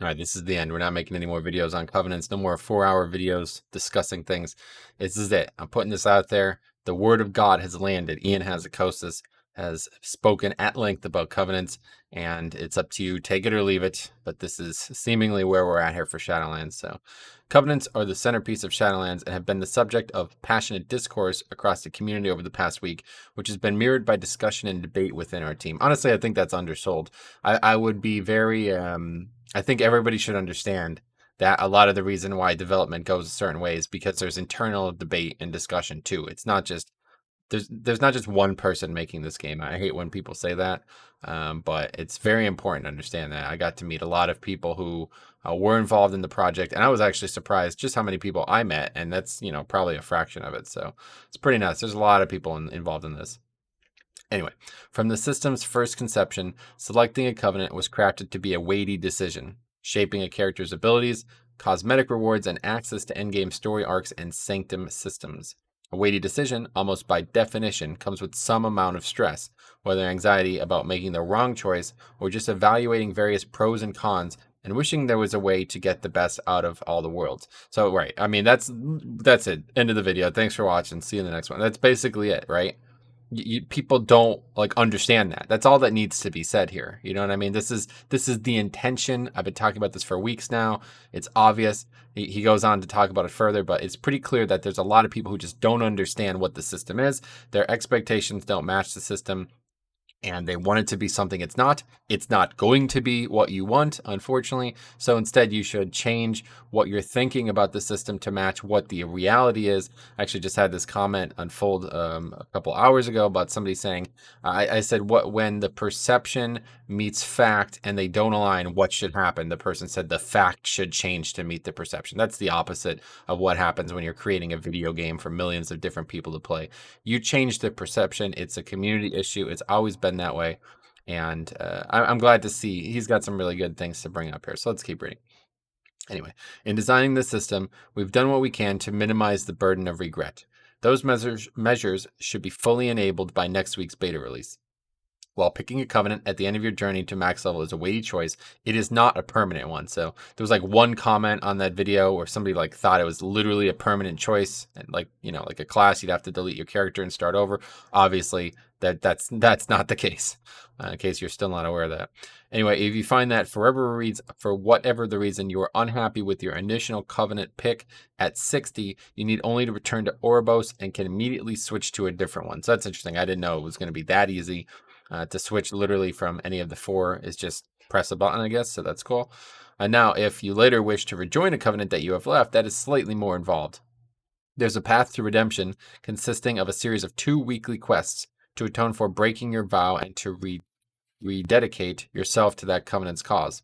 All right, this is the end. We're not making any more videos on covenants. No more 4-hour videos discussing things. This is it. I'm putting this out there. The word of God has landed. Ian Hazzikostas has spoken at length about covenants, and it's up to you. Take it or leave it. But this is seemingly where we're at here for Shadowlands. So, covenants are the centerpiece of Shadowlands and have been the subject of passionate discourse across the community over the past week, which has been mirrored by discussion and debate within our team. Honestly, I think that's undersold. I would be very I think everybody should understand that a lot of the reason why development goes a certain way is because there's internal debate and discussion too. It's not just there's not just one person making this game. I hate when people say that, but it's very important to understand that. I got to meet a lot of people who were involved in the project, and I was actually surprised just how many people I met, and that's probably a fraction of it. So it's pretty nuts. There's a lot of people involved in this. Anyway, from the system's first conception, selecting a covenant was crafted to be a weighty decision, shaping a character's abilities, cosmetic rewards, and access to endgame story arcs and sanctum systems. A weighty decision, almost by definition, comes with some amount of stress, whether anxiety about making the wrong choice or just evaluating various pros and cons and wishing there was a way to get the best out of all the worlds. So, right, I mean, that's it. End of the video. Thanks for watching. See you in the next one. That's basically it, right? People don't understand that. That's all that needs to be said here. You know what I mean? This is the intention. I've been talking about this for weeks now. It's obvious. He goes on to talk about it further, but it's pretty clear that there's a lot of people who just don't understand what the system is. Their expectations don't match the system, and they want it to be something it's not. It's not going to be what you want, unfortunately. So instead, you should change what you're thinking about the system to match what the reality is. I actually just had this comment unfold a couple hours ago about somebody saying, I said, when the perception meets fact and they don't align, what should happen? The person said the fact should change to meet the perception. That's the opposite of what happens when you're creating a video game for millions of different people to play. You change the perception. It's a community issue. It's always been that way. And I'm glad to see he's got some really good things to bring up here. So let's keep reading. Anyway, in designing the system, we've done what we can to minimize the burden of regret. Those measures should be fully enabled by next week's beta release. While picking a covenant at the end of your journey to max level is a weighty choice, it is not a permanent one. So there was one comment on that video where somebody thought it was literally a permanent choice, and like a class, you'd have to delete your character and start over. Obviously, that's not the case. In case you're still not aware of that. Anyway, if you find that for whatever the reason you are unhappy with your initial covenant pick at 60, you need only to return to Oribos and can immediately switch to a different one. So that's interesting. I didn't know it was going to be that easy. To switch literally from any of the 4 is just press a button, I guess. So that's cool. Now, if you later wish to rejoin a covenant that you have left, that is slightly more involved. There's a path to redemption consisting of a series of 2 weekly quests to atone for breaking your vow and to rededicate yourself to that covenant's cause.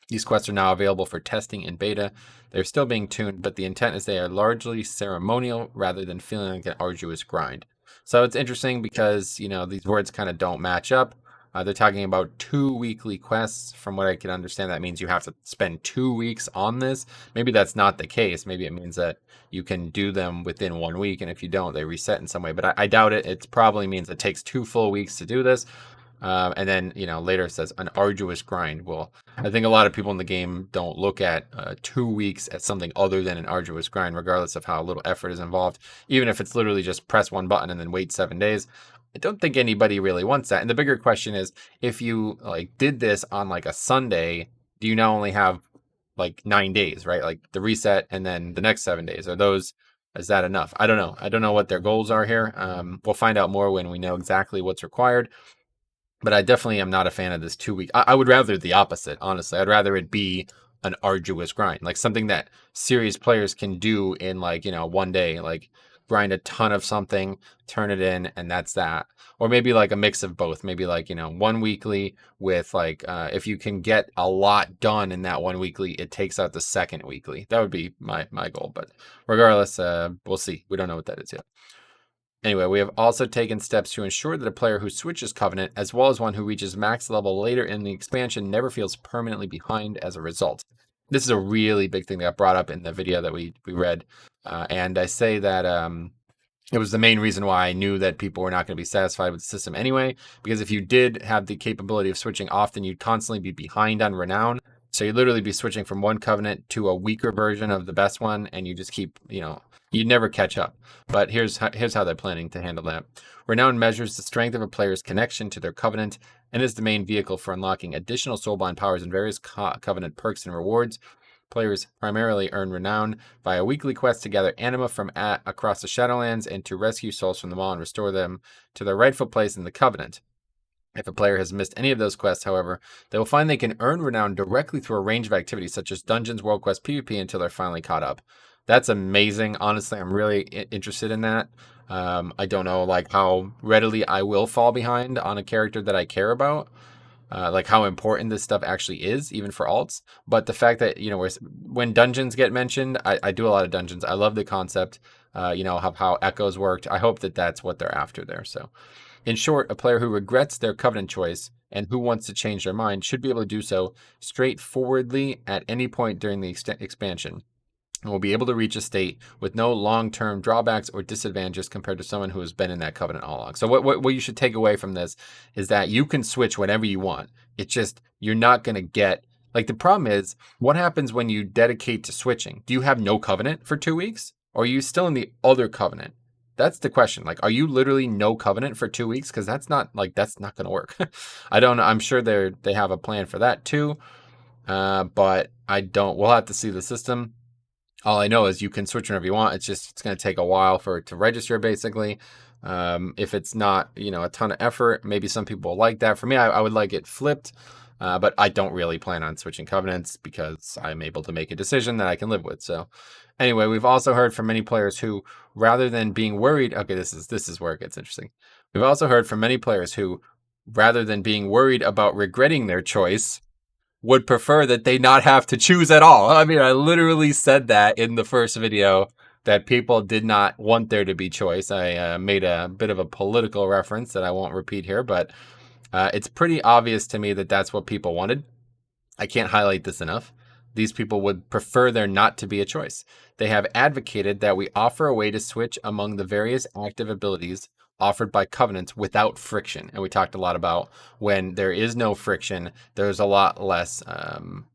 These quests are now available for testing in beta. They're still being tuned, but the intent is they are largely ceremonial rather than feeling like an arduous grind. So it's interesting because, these words kind of don't match up. They're talking about 2 weekly quests. From what I can understand, that means you have to spend 2 weeks on this. Maybe that's not the case. Maybe it means that you can do them within 1 week, and if you don't, they reset in some way. But I doubt it. It probably means it takes 2 full weeks to do this. And then, later it says an arduous grind. Well, I think a lot of people in the game don't look at 2 weeks as something other than an arduous grind, regardless of how little effort is involved. Even if it's literally just press one button and then wait 7 days. I don't think anybody really wants that. And the bigger question is, if you did this on a Sunday, do you now only have 9 days, right? The reset and then the next 7 days. Is that enough? I don't know. I don't know what their goals are here. We'll find out more when we know exactly what's required. But I definitely am not a fan of this 2 week. I would rather the opposite, honestly. I'd rather it be an arduous grind, something that serious players can do in 1 day, grind a ton of something, turn it in, and that's that. Or maybe a mix of both. Maybe 1 weekly with if you can get a lot done in that 1 weekly, it takes out the second weekly. That would be my goal. But regardless, we'll see. We don't know what that is yet. Anyway, we have also taken steps to ensure that a player who switches Covenant, as well as one who reaches max level later in the expansion, never feels permanently behind as a result. This is a really big thing that got brought up in the video that we read. And I say that it was the main reason why I knew that people were not going to be satisfied with the system anyway, because if you did have the capability of switching often, you'd constantly be behind on Renown. So you'd literally be switching from one covenant to a weaker version of the best one, and you just keep, you'd never catch up. But here's how they're planning to handle that. Renown measures the strength of a player's connection to their covenant and is the main vehicle for unlocking additional soulbind powers and various covenant perks and rewards. Players primarily earn renown via weekly quests to gather anima from across the Shadowlands and to rescue souls from the maw and restore them to their rightful place in the covenant. If a player has missed any of those quests, however, they will find they can earn renown directly through a range of activities such as dungeons, world quests, PvP until they're finally caught up. That's amazing. Honestly, I'm really interested in that. I don't know how readily I will fall behind on a character that I care about. How important this stuff actually is, even for alts. But the fact that, when dungeons get mentioned, I do a lot of dungeons. I love the concept, how echoes worked. I hope that that's what they're after there. So in short, a player who regrets their covenant choice and who wants to change their mind should be able to do so straightforwardly at any point during the expansion, and will be able to reach a state with no long-term drawbacks or disadvantages compared to someone who has been in that covenant all along. So what you should take away from this is that you can switch whenever you want. It's just you're not going to get... the problem is, what happens when you dedicate to switching? Do you have no covenant for 2 weeks? Or are you still in the other covenant? That's the question. Are you literally no covenant for 2 weeks? Because that's not going to work. I don't know. I'm sure they have a plan for that too. But I don't. We'll have to see the system. All I know is you can switch whenever you want. It's going to take a while for it to register, basically. If it's not, a ton of effort, maybe some people will like that. For me, I would like it flipped. But I don't really plan on switching covenants because I'm able to make a decision that I can live with. So anyway, we've also heard from many players who, rather than being worried, okay, this is where it gets interesting. We've also heard from many players who, rather than being worried about regretting their choice, would prefer that they not have to choose at all. I mean, I literally said that in the first video, that people did not want there to be choice. I made a bit of a political reference that I won't repeat here, but it's pretty obvious to me that that's what people wanted. I can't highlight this enough. These people would prefer there not to be a choice. They have advocated that we offer a way to switch among the various active abilities offered by covenants without friction. And we talked a lot about when there is no friction, there's a lot less,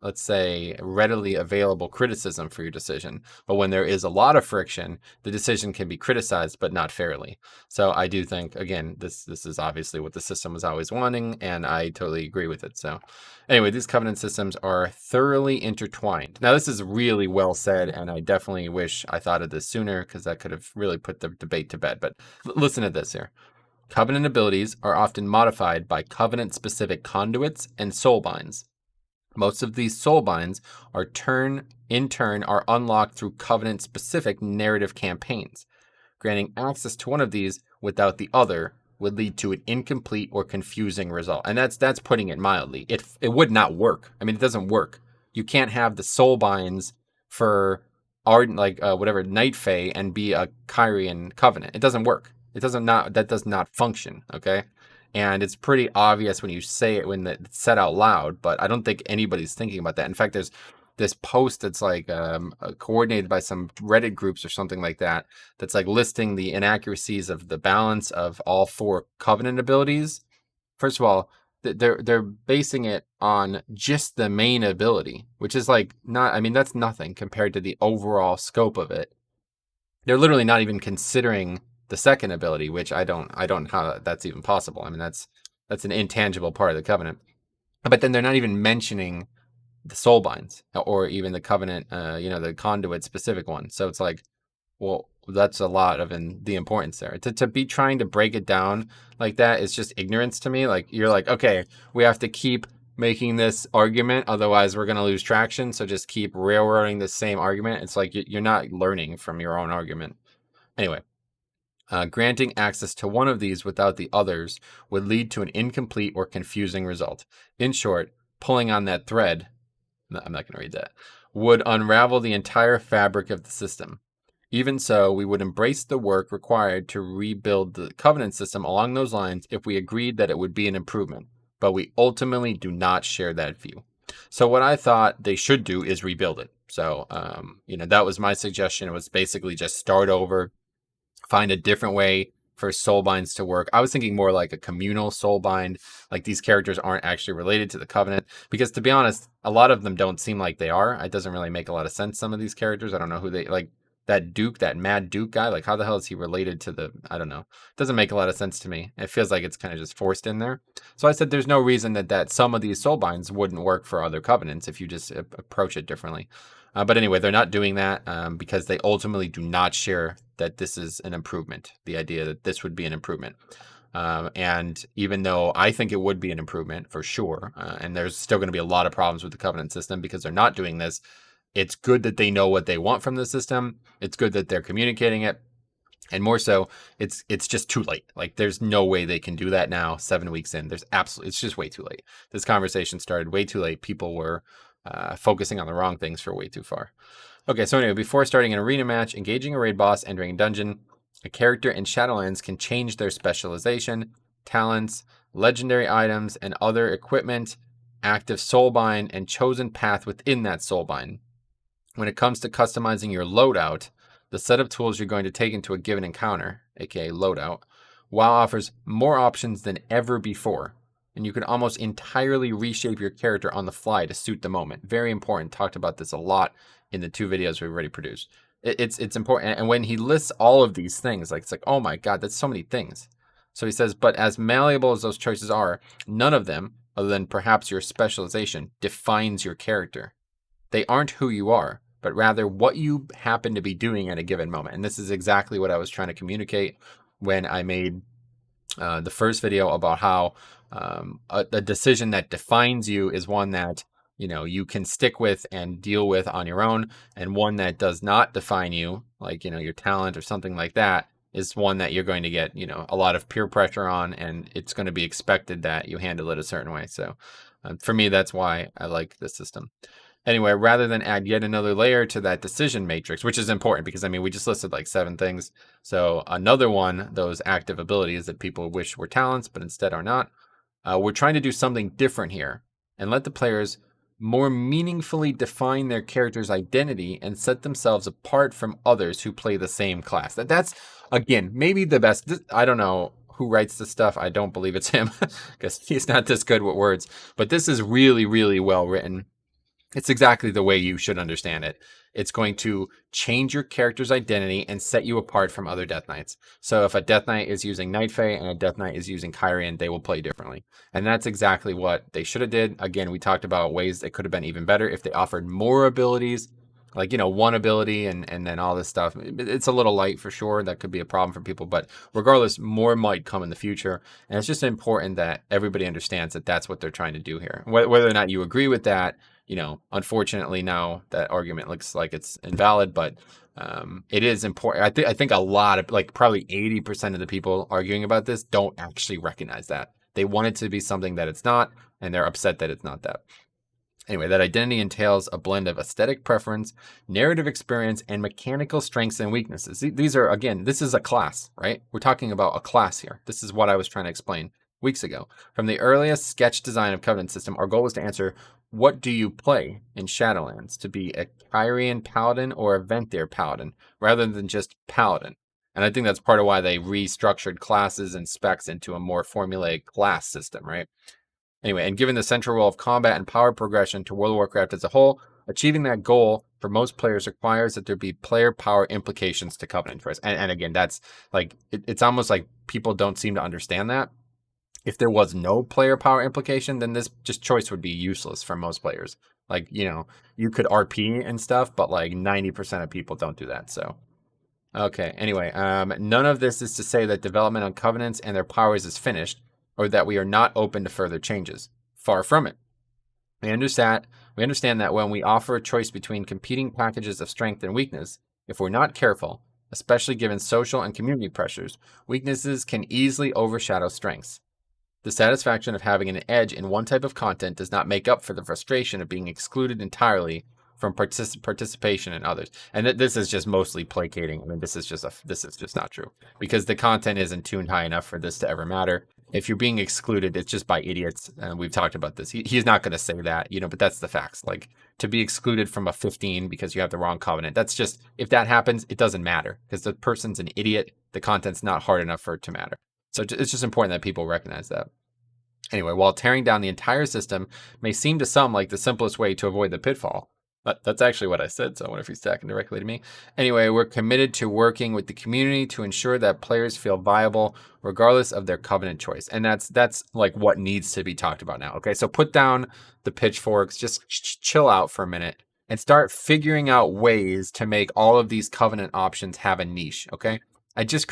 let's say, readily available criticism for your decision. But when there is a lot of friction, the decision can be criticized, but not fairly. So I do think, again, this is obviously what the system was always wanting, and I totally agree with it. So anyway, these covenant systems are thoroughly intertwined. Now, this is really well said, and I definitely wish I thought of this sooner because that could have really put the debate to bed. But listen to this here. Covenant abilities are often modified by covenant-specific conduits and soulbinds. Most of these soulbinds are in turn are unlocked through covenant-specific narrative campaigns. Granting access to one of these without the other would lead to an incomplete or confusing result. And that's putting it mildly. It would not work. I mean, it doesn't work. You can't have the soulbinds for Night Fae and be a Kyrian covenant. It doesn't work. That does not function, okay? And it's pretty obvious when you say it, when it's said out loud, but I don't think anybody's thinking about that. In fact, there's this post that's coordinated by some Reddit groups or something like that, that's listing the inaccuracies of the balance of all 4 covenant abilities. First of all, they're basing it on just the main ability, which is that's nothing compared to the overall scope of it. They're literally not even considering the second ability, which I don't know how that's even possible. I mean, that's an intangible part of the covenant. But then they're not even mentioning the soulbinds or even the covenant, the conduit specific one. So it's well, that's a lot of the importance there. To be trying to break it down like that is just ignorance to me. You're okay, we have to keep making this argument, otherwise we're going to lose traction. So just keep railroading the same argument. It's you're not learning from your own argument. Anyway. Granting access to one of these without the others would lead to an incomplete or confusing result. In short, pulling on that thread, I'm not going to read that, would unravel the entire fabric of the system. Even so, we would embrace the work required to rebuild the covenant system along those lines if we agreed that it would be an improvement, but we ultimately do not share that view. So what I thought they should do is rebuild it. So, that was my suggestion. It was basically just start over, find a different way for soul binds to work. I was thinking more like a communal soul bind, like these characters aren't actually related to the Covenant, because to be honest, a lot of them don't seem like they are. It doesn't really make a lot of sense, some of these characters. I don't know who they, like that Duke, that Mad Duke guy, like how the hell is he related to the, I don't know. It doesn't make a lot of sense to me. It feels like it's kind of just forced in there. So I said there's no reason that some of these soul binds wouldn't work for other Covenants if you just approach it differently. But anyway, they're not doing that because they ultimately do not share that this is an improvement, the idea that this would be an improvement. And even though I think it would be an improvement for sure, and there's still going to be a lot of problems with the Covenant system because they're not doing this, it's good that they know what they want from the system. It's good that they're communicating it. And more so, it's just too late. Like, there's no way they can do that now, 7 weeks in. It's just way too late. This conversation started way too late. People were focusing on the wrong things for way too far. Okay, so anyway, before starting an arena match, engaging a raid boss, entering a dungeon, a character in Shadowlands can change their specialization, talents, legendary items, and other equipment, active soulbind, and chosen path within that soulbind. When it comes to customizing your loadout, the set of tools you're going to take into a given encounter, aka loadout, WoW offers more options than ever before, and you can almost entirely reshape your character on the fly to suit the moment. Very important. Talked about this a lot in the 2 videos we've already produced. It's important. And when he lists all of these things, like it's like, oh my God, that's so many things. So he says, but as malleable as those choices are, none of them, other than perhaps your specialization, defines your character. They aren't who you are, but rather what you happen to be doing at a given moment. And this is exactly what I was trying to communicate when I made the first video about how a decision that defines you is one that, you know, you can stick with and deal with on your own, and one that does not define you, like, you know, your talent or something like that, is one that you're going to get, you know, a lot of peer pressure on, and it's going to be expected that you handle it a certain way. So for me, that's why I like this system. Anyway, rather than add yet another layer to that decision matrix, which is important because, I mean, we just listed like 7 things. So another one, those active abilities that people wish were talents, but instead are not. We're trying to do something different here and let the players more meaningfully define their character's identity and set themselves apart from others who play the same class. That's, again, maybe the best. I don't know who writes this stuff. I don't believe it's him because he's not this good with words. But this is really, really well written. It's exactly the way you should understand it. It's going to change your character's identity and set you apart from other Death Knights. So if a Death Knight is using Night Fae and a Death Knight is using Kyrian, they will play differently. And that's exactly what they should have did. Again, we talked about ways that could have been even better if they offered more abilities, like, you know, one ability and then all this stuff. It's a little light for sure. That could be a problem for people. But regardless, more might come in the future. And it's just important that everybody understands that that's what they're trying to do here. Whether or not you agree with that, you know, unfortunately now that argument looks like it's invalid, but it is important. I think a lot of, like, probably 80% of the people arguing about this don't actually recognize that. They want it to be something that it's not, and they're upset that it's not that. Anyway, that identity entails a blend of aesthetic preference, narrative experience, and mechanical strengths and weaknesses. These are, again, this is a class, right? We're talking about a class here. This is what I was trying to explain weeks ago. From the earliest sketch design of Covenant system, our goal was to answer, what do you play in Shadowlands? To be a Kyrian Paladin or a Venthyr Paladin, rather than just Paladin. And I think that's part of why they restructured classes and specs into a more formulaic class system, right? Anyway, and given the central role of combat and power progression to World of Warcraft as a whole, achieving that goal for most players requires that there be player power implications to Covenant choice. And again, that's like, it's almost like people don't seem to understand that. If there was no player power implication, then this just choice would be useless for most players. Like, you know, you could RP and stuff, but like 90% of people don't do that. So, okay. Anyway, none of this is to say that development on Covenants and their powers is finished, or that we are not open to further changes. Far from it. We understand that when we offer a choice between competing packages of strength and weakness, if we're not careful, especially given social and community pressures, weaknesses can easily overshadow strengths. The satisfaction of having an edge in one type of content does not make up for the frustration of being excluded entirely from participation in others. And this is just mostly placating. I mean, this is just not true, because the content isn't tuned high enough for this to ever matter. If you're being excluded, it's just by idiots. And we've talked about this. He's not going to say that, you know, but that's the facts. Like, to be excluded from a 15 because you have the wrong covenant, that's just, if that happens, it doesn't matter because the person's an idiot the content's not hard enough for it to matter. So it's just important that people recognize that. Anyway, while tearing down the entire system may seem to some like the simplest way to avoid the pitfall, that's actually what I said, so I wonder if he's talking directly to me. Anyway, we're committed to working with the community to ensure that players feel viable regardless of their Covenant choice. And that's like what needs to be talked about now. Okay, so put down the pitchforks, just chill out for a minute and start figuring out ways to make all of these Covenant options have a niche, okay? I just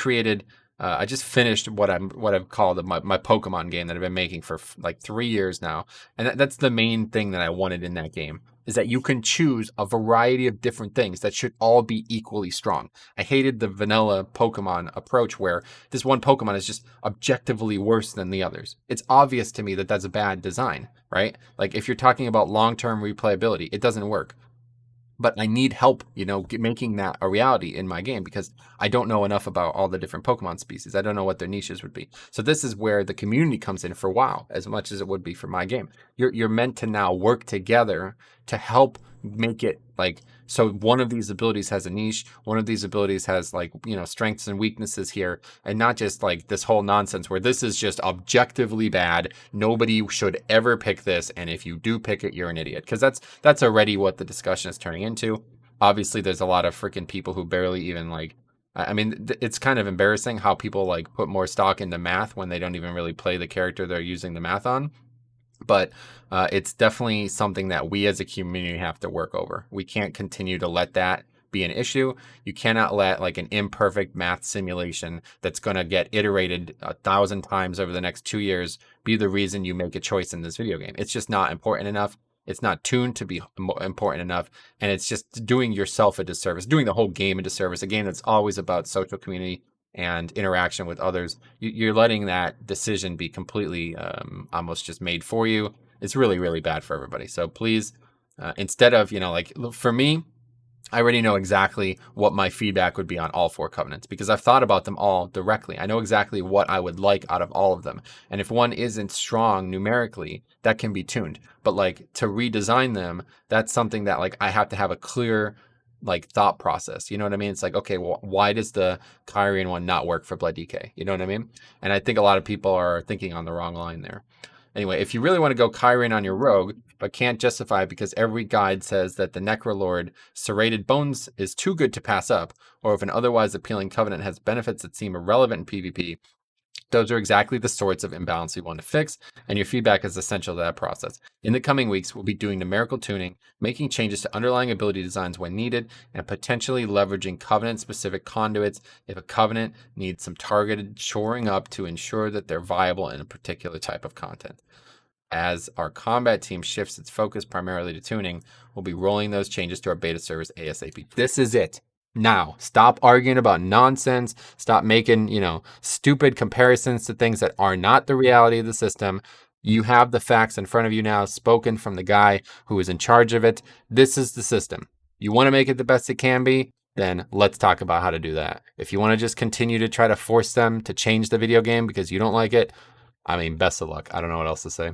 finished what I've called my Pokemon game that I've been making for like 3 years now. And that's the main thing that I wanted in that game, is that you can choose a variety of different things that should all be equally strong. I hated the vanilla Pokemon approach where this one Pokemon is just objectively worse than the others. It's obvious to me that that's a bad design, right? Like if you're talking about long-term replayability, it doesn't work. But I need help, making that a reality in my game because I don't know enough about all the different Pokemon species. I don't know what their niches would be. So this is where the community comes in for WoW, as much as it would be for my game. You're meant to now work together to help make it like, so one of these abilities has a niche, one of these abilities has like, strengths and weaknesses here, and not just like this whole nonsense where this is just objectively bad. Nobody should ever pick this, and if you do pick it, you're an idiot. Because that's already what the discussion is turning into. Obviously, there's a lot of freaking people who barely even like, I mean, it's kind of embarrassing how people like put more stock into math when they don't even really play the character they're using the math on. But it's definitely something that we as a community have to work over. We can't continue to let that be an issue. You cannot let like an imperfect math simulation that's going to get iterated 1,000 times over the next 2 years be the reason you make a choice in this video game. It's just not important enough. It's not tuned to be important enough. And it's just doing yourself a disservice, doing the whole game a disservice. A game that's always about social community and interaction with others. You're letting that decision be completely almost just made for you. It's really, really bad for everybody. So please, instead of, like for me, I already know exactly what my feedback would be on all 4 covenants because I've thought about them all directly. I know exactly what I would like out of all of them. And if one isn't strong numerically, that can be tuned. But like to redesign them, that's something that like I have to have a clear like thought process. You know what I mean? It's like, okay, well, why does the Kyrian one not work for Blood DK? You know what I mean? And I think a lot of people are thinking on the wrong line there. Anyway, if you really want to go Kyrian on your rogue, but can't justify it because every guide says that the Necrolord Serrated Bones is too good to pass up, or if an otherwise appealing covenant has benefits that seem irrelevant in PvP, those are exactly the sorts of imbalance we want to fix, and your feedback is essential to that process. In the coming weeks, we'll be doing numerical tuning, making changes to underlying ability designs when needed, and potentially leveraging covenant-specific conduits if a covenant needs some targeted shoring up to ensure that they're viable in a particular type of content. As our combat team shifts its focus primarily to tuning, we'll be rolling those changes to our beta service ASAP. This is it. Now, stop arguing about nonsense. Stop making, stupid comparisons to things that are not the reality of the system. You have the facts in front of you now, spoken from the guy who is in charge of it. This is the system. You want to make it the best it can be? Then let's talk about how to do that. If you want to just continue to try to force them to change the video game because you don't like it, best of luck. I don't know what else to say.